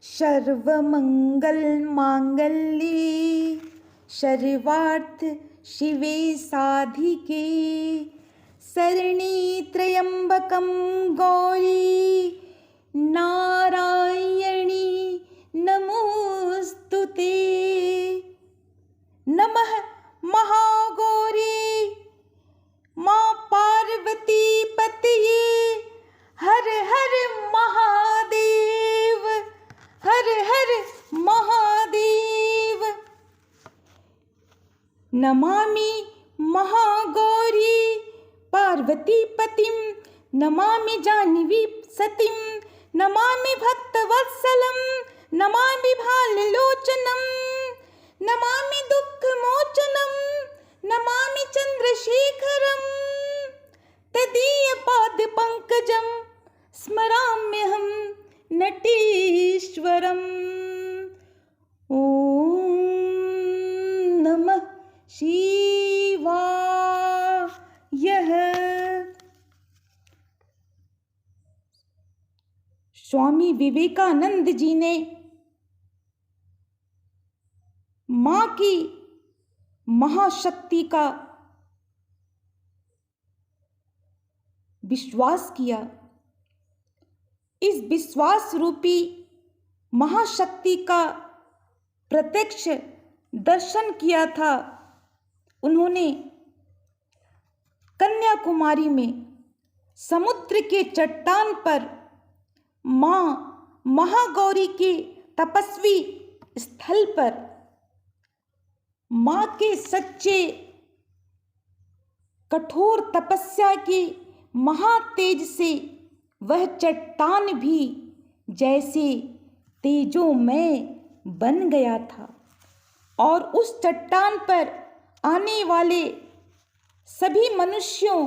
सर्वमंगल मांगल्ये सर्वार्थ शिवे साधिके शरण्ये त्र्यंबकं गौरी नारायणी नमोस्तुते। नमः महागौरी माँ पार्वती पतये हर हर महादेव हर हर महादेव। नमामि महागौरी पार्वती पतिं नमामि जाह्नवी सतीं नमामि भक्तवत्सलं नमामि भाललोचनं नमामि दुःखमोचनं नमामि चन्द्रशेखरं तदीयपादपङ्कजं स्मराम्यहं नटेश्वरम्। ॐ नमः शिवाय। स्वामी विवेकानंद जी ने मां की महाशक्ति का विश्वास किया। इस विश्वास रूपी महाशक्ति का प्रत्यक्ष दर्शन किया था उन्होंने कन्याकुमारी में समुद्र के चट्टान पर मां महागौरी के तपस्वी स्थल पर मां के सच्चे कठोर तपस्या के महातेज से वह चट्टान भी जैसे तेजोमय बन गया था और उस चट्टान पर आने वाले सभी मनुष्यों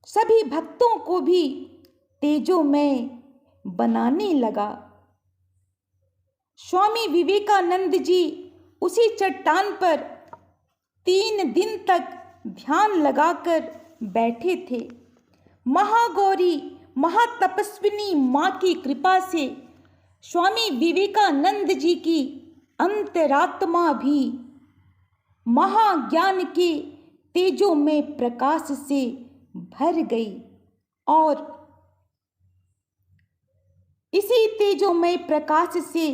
सभी भक्तों को भी तेजोमय बनाने लगा। स्वामी विवेकानंद जी उसी चट्टान पर 3 दिन तक ध्यान लगाकर बैठे थे। महागौरी महातपस्विनी मां की कृपा से स्वामी विवेकानंद जी की अंतरात्मा भी महाज्ञान के तेजोमय प्रकाश से भर गई और इसी तेजोमय प्रकाश से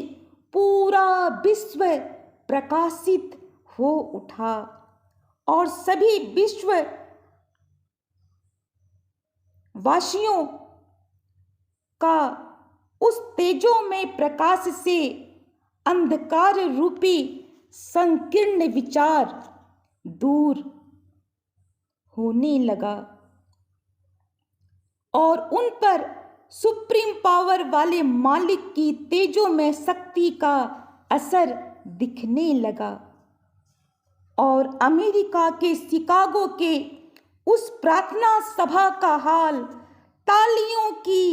पूरा विश्व प्रकाशित हो उठा और सभी विश्व वासियों का उस तेजोमय प्रकाश से अंधकार रूपी संकीर्ण विचार दूर होने लगा और उन पर सुप्रीम पावर वाले मालिक की तेजोमय शक्ति का असर दिखने लगा और अमेरिका के शिकागो के उस प्रार्थना सभा का हाल तालियों की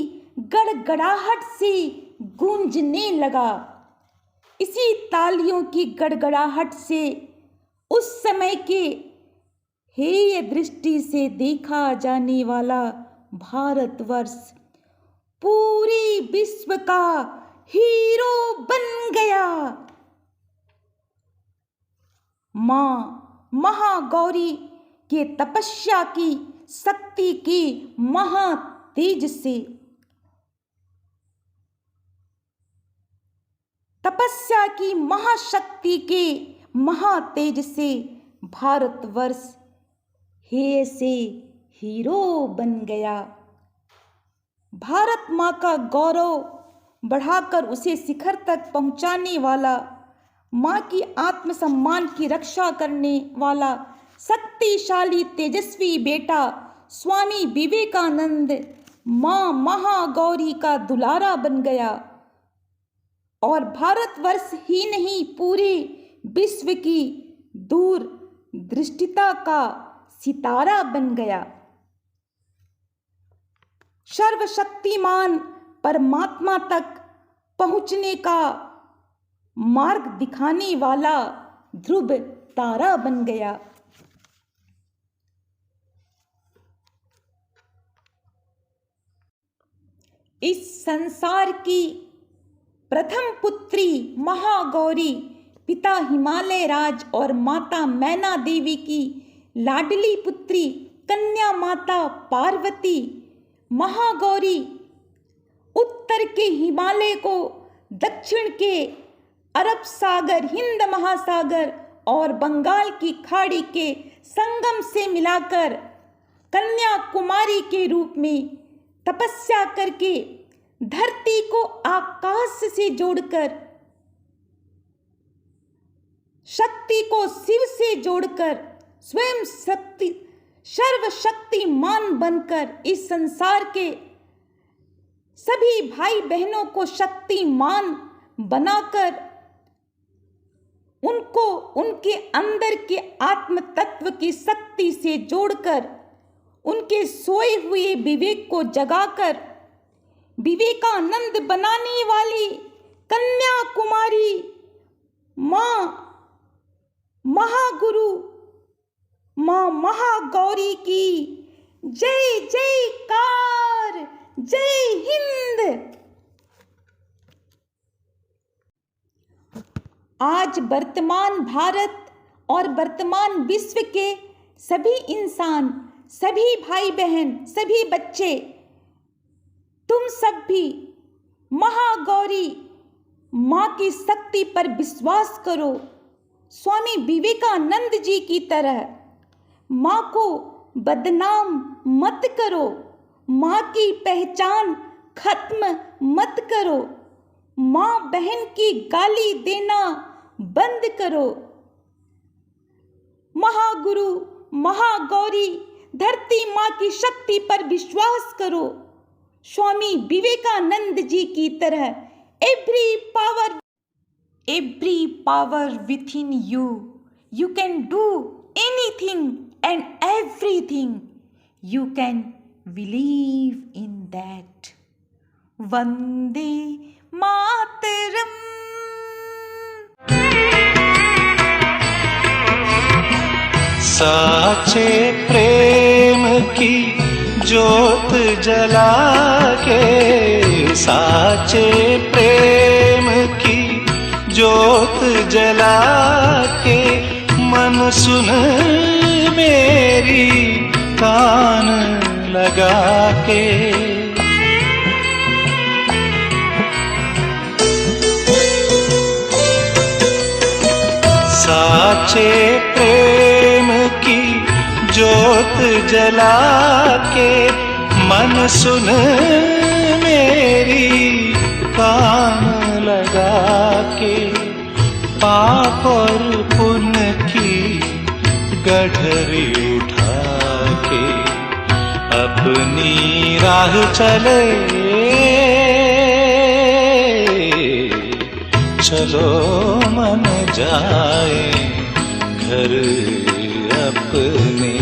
गड़गड़ाहट से गूंजने लगा। इसी तालियों की गड़गड़ाहट से उस समय के हेय दृष्टि से देखा जाने वाला भारतवर्ष पूरे विश्व का हीरो बन गया। मां महागौरी के तपस्या की शक्ति की महातेज से तपस्या की महाशक्ति के महातेज से भारतवर्ष हेय से हीरो बन गया। भारत माँ का गौरव बढ़ाकर उसे शिखर तक पहुँचाने वाला, माँ की आत्मसम्मान की रक्षा करने वाला शक्तिशाली तेजस्वी बेटा स्वामी विवेकानंद माँ महागौरी का दुलारा बन गया और भारतवर्ष ही नहीं पूरे विश्व की दूर दृष्टिता का सितारा बन गया। सर्वशक्तिमान परमात्मा तक पहुँचने का मार्ग दिखाने वाला ध्रुव तारा बन गया। इस संसार की प्रथम पुत्री महागौरी पिता हिमालय राज और माता मैना देवी की लाडली पुत्री कन्या माता पार्वती महागौरी उत्तर के हिमालय को दक्षिण के अरब सागर, हिंद महासागर और बंगाल की खाड़ी के संगम से मिलाकर कन्याकुमारी के रूप में तपस्या करके धरती को आकाश से जोड़कर, शक्ति को शिव से जोड़कर, स्वयं शक्ति सर्वशक्तिमान बनकर इस संसार के सभी भाई बहनों को शक्तिमान बनाकर उनको उनके अंदर के आत्म तत्व की शक्ति से जोड़कर उनके सोए हुए विवेक को जगाकर विवेकानंद बनाने वाली कन्याकुमारी माँ महागुरु माँ महागौरी की जय जयकार। जय हिंद। आज वर्तमान भारत और वर्तमान विश्व के सभी इंसान, सभी भाई बहन, सभी बच्चे, तुम सब भी महागौरी माँ की शक्ति पर विश्वास करो। स्वामी विवेकानंद जी की तरह माँ को बदनाम मत करो, माँ की पहचान खत्म मत करो, माँ बहन की गाली देना बंद करो। महागुरु महागौरी धरती माँ की शक्ति पर विश्वास करो। स्वामी विवेकानंद जी की तरह every power within you can do anything and everything. You can believe in that. Vande Mataram. साचे प्रेम की ज्योत जला के, साचे प्रेम की ज्योत जला के, मन सुन मेरी कान लगा के। साचे प्रेम की ज्योत जला के, मन सुन मेरी कान लगा के। पाप और पुण्य की गठरी उठा के, अपनी राह चले, चलो मन जाए घर अपने,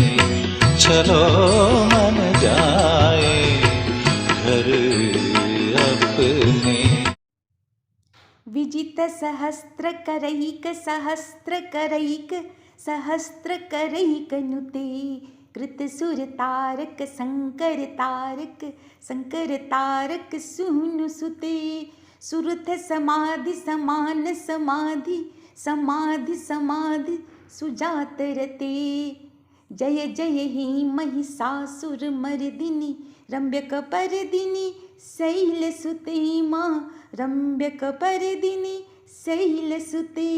चलो मन जाए घर अपने। विजित सहस्त्र करैक सहस्त्र करैक सहस्त्र करैक नुते, कृत सुर तारक शंकर तारक शंकर तारक सुनु सुते। सुरथ समाधि समान समाधि समाधि समाधि सुजात रते। जय जय ही महिषासुर मर्दिनी रम्यक परदिनी शैल सुते माँ, रम्यक परदिनी शैल सुते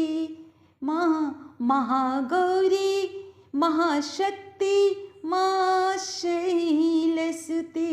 माँ। महागौरी महाशक्ति माँ शैल सुते।